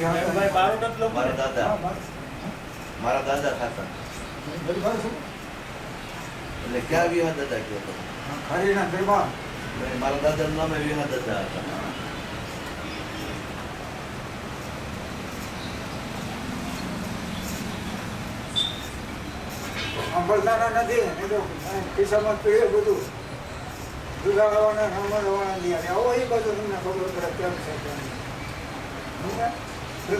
ભાઈ બારોટ જ લોકો મારા દાદા ખાતા એટલે ક્યાં વિવાહ દાદા કયો હરિના દરબાર મારા દાદાનું નામે વિવાહ દાદા હતા. સાંભળનારા નથી એ તો કિસ્સામાં તો એ બધું જુદા રવાના રમવાના નહીં આવો એ બધું તમને ખબર પડે કેમ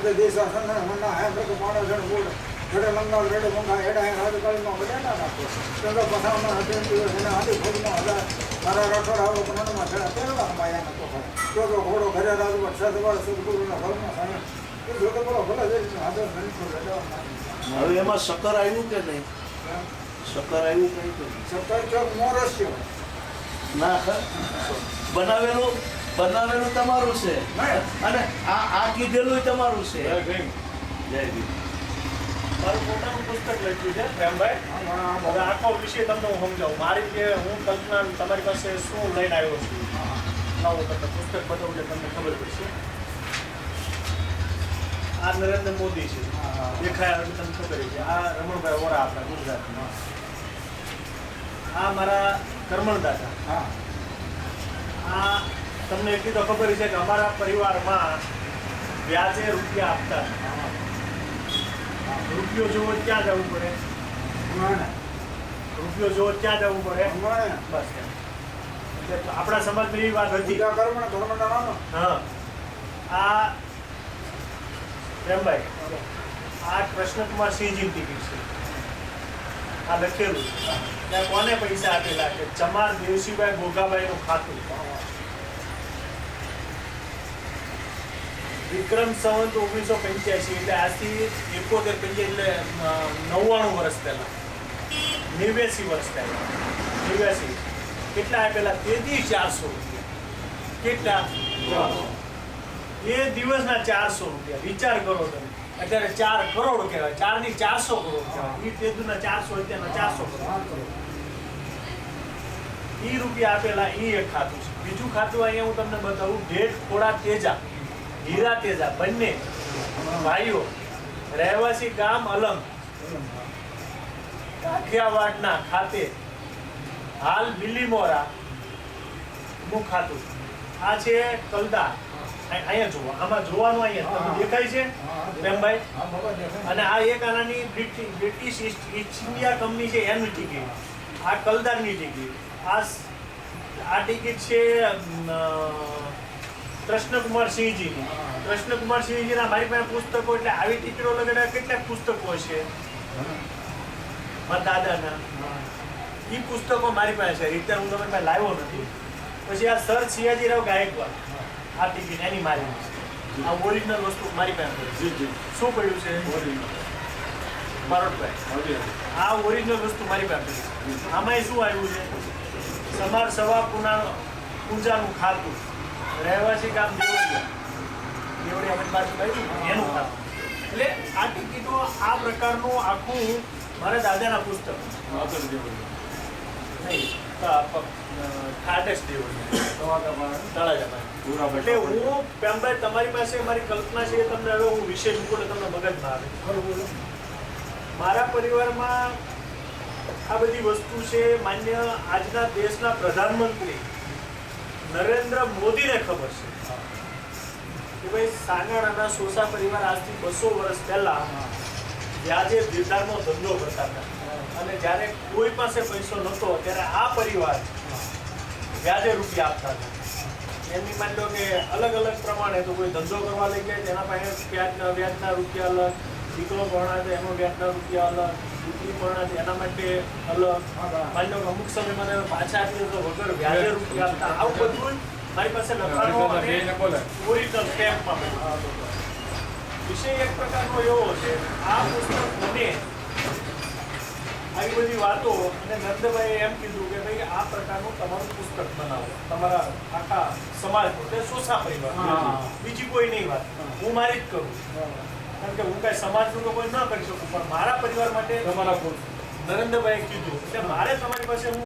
છે દેશા સંના મના હે તો માણસ જણ બોલ ઘડે લંગા રેડે મંગા એડા હે રાજકાળીમાં બધા ના નાખો ચંદ્ર પથામાં હતે એના આદિ ફોડમાં હતા મારા રઠોડા આવો પનામાં છડા પહેરવા માયા નતો તો ઘોડો ઘરે રાજુ સદવાળ સદગુરુના ઘરમાં સામે એ જોતો બોલો ભલે જઈ હાજર નહીં તો હવે એમાં શક્કર આવ્યું કે નહીં? શક્કર આવ્યું કઈ તો સત્તર ચોક મોરસ છે ના બનાવેલું તમારું છે અને આ કીધેલું તમારું છે. જય ભીમ. મારું પોતાનું પુસ્તક લખ્યું છે પ્રેમભાઈ. હવે આખો વિષય તમને હું સમજાવું. મારી જે હું કલ્પના તમારી પાસે શું લઈને આવ્યો છું લાવો તમને પુસ્તક બતાવું એટલે તમને ખબર પડશે. આ નરેન્દ્ર મોદી છે, દેખાય હવે તમને ખબર છે. આ રમણભાઈ વોરા આપણા ગુજરાતમાં. આ મારા કરમણ દાદા. આ તમને એટલી તો ખબર છે કે અમારા પરિવારમાં વ્યાજે રૂપિયા આપતા. રૂપિયો જોવો ક્યાં જવું પડે? રૂપિયો જોવો ક્યાં જવું પડે? બસ એટલે આપણા સમાજમાં એવી વાત હતી. હા, આ પ્રેમભાઈ, આ કૃષ્ણકુમાર સિંહજી ટિકિટ છે. આ લખેલું ત્યાં કોને પૈસા આપેલા કે ચમાર દેવસીભાઈ ગોગાભાઈ નું ખાતું. વિક્રમ સંવત 1985 એટલે આજથી 71 એટલે 99 વર્ષ પહેલા, 89 વર્ષ પહેલા 89 કેટલા આપેલા? તેથી 400 રૂપિયા. કેટલા? એ દિવસના 400 રૂપિયા. વિચાર કરો તમે, અત્યારે 4 કરોડ કહેવાય. 4 ની 400 કરોડ કહેવાય. એ તેદુના 400 અત્યારના 400 કરોડ. એ રૂપિયા આપેલા. એ એક ખાતું છે. બીજું ખાતું અહીંયા હું તમને બતાવું. જેઠ ખોડા તેજા, હીરા તેજા બંને ભાઈઓ, રહેવાસી ગામ અલંગ, કાઠિયાવાડના ખાતે હાલ બિલીમોરા નું ખાતું. આ છે કલદાર. અહીંયા જુઓ, આમાં જોવાનું અહીંયા તમને દેખાય છે પ્રેમભાઈ. અને આ એક આનાની બ્રિટિશ ઈસ્ટ ઇન્ડિયા કંપની છે એની ટિકિટ. આ કલદારની ટિકિટ. આ ટિકિટ છે કૃષ્ણકુમાર સિંહજીની. કૃષ્ણકુમાર સિંહજીના મારી પાસે પુસ્તકો, એટલે આવી ટિકિટો લગાડ્યા કેટલાક પુસ્તકો છે મારા દાદાના. એ પુસ્તકો મારી પાસે છે. રીતે હું તમારી પાસે લાવ્યો નથી. પછી આ સર સિયાજીરાવ ગાયકવાડ, આ ટિકિટ એની મારી છે. આ ઓરિજિનલ વસ્તુ મારી પાસે શું પડ્યું છે? બારોટભાઈ, આ ઓરિજિનલ વસ્તુ મારી પાસે. આમાં શું આવ્યું છે? સમાર સવા પૂજાનું ખાતું, રહેવાસી ગામ દેવડિયા બાજુ એનું ખાતું. એટલે આ ટિકિટો આ પ્રકારનું આખું મારા દાદાના પુસ્તક નહીં, ખાડેશ દેવડિયા એટલે હું પ્રેમભાઈ તમારી પાસે મારી કલ્પના છે. તમને હવે હું વિષય મૂકું એટલે તમને મગજમાં આવે. મારા પરિવારમાં આ બધી વસ્તુ છે. માન્ય આજના દેશના પ્રધાનમંત્રી નરેન્દ્ર મોદીને ખબર છે કે ભાઈ સાંગાણાના સોસા પરિવાર આજથી 200 વર્ષ પહેલા વ્યાજે ધીરધારનો ધંધો કરતા હતા. અને જ્યારે કોઈ પાસે પૈસો નહોતો ત્યારે આ પરિવાર વ્યાજે રૂપિયા આપતા હતા. એમની માની લો કે અલગ અલગ પ્રમાણે તો કોઈ ધંધો કરવા લઈ જાય તેના પાસે વ્યાજના રૂપિયા અલગ, દીકરો ભણાવે એનો વ્યાજના રૂપિયા અલગ, દીકરી ભણાવે એના માટે અલગ. માની લો કે અમુક સમય મને પાછા આપી તો વગર વ્યાજે રૂપિયા આપતા. આવું બધું મારી પાસે લખાણો ઓરિજિનલ સ્ટેમ્પમાં વિષય એક પ્રકારનો એવો છે. આ પુસ્તક મને આવી બધી વાતો, અને નંદભાઈએ એમ કીધું કે ભાઈ આ પ્રકારનું તમારું પુસ્તક બનાવો તમારા આખા સમાજનું, તે સોસા પરિવાર, બીજી કોઈ નહીં વાત, હું મારી જ કરું. કારણ કે હું કાંઈ સમાજનું તો કોઈ ન કરી શકું, પણ મારા પરિવાર માટે નરેન્દ્રભાઈએ કીધું એટલે મારે તમારી પાસે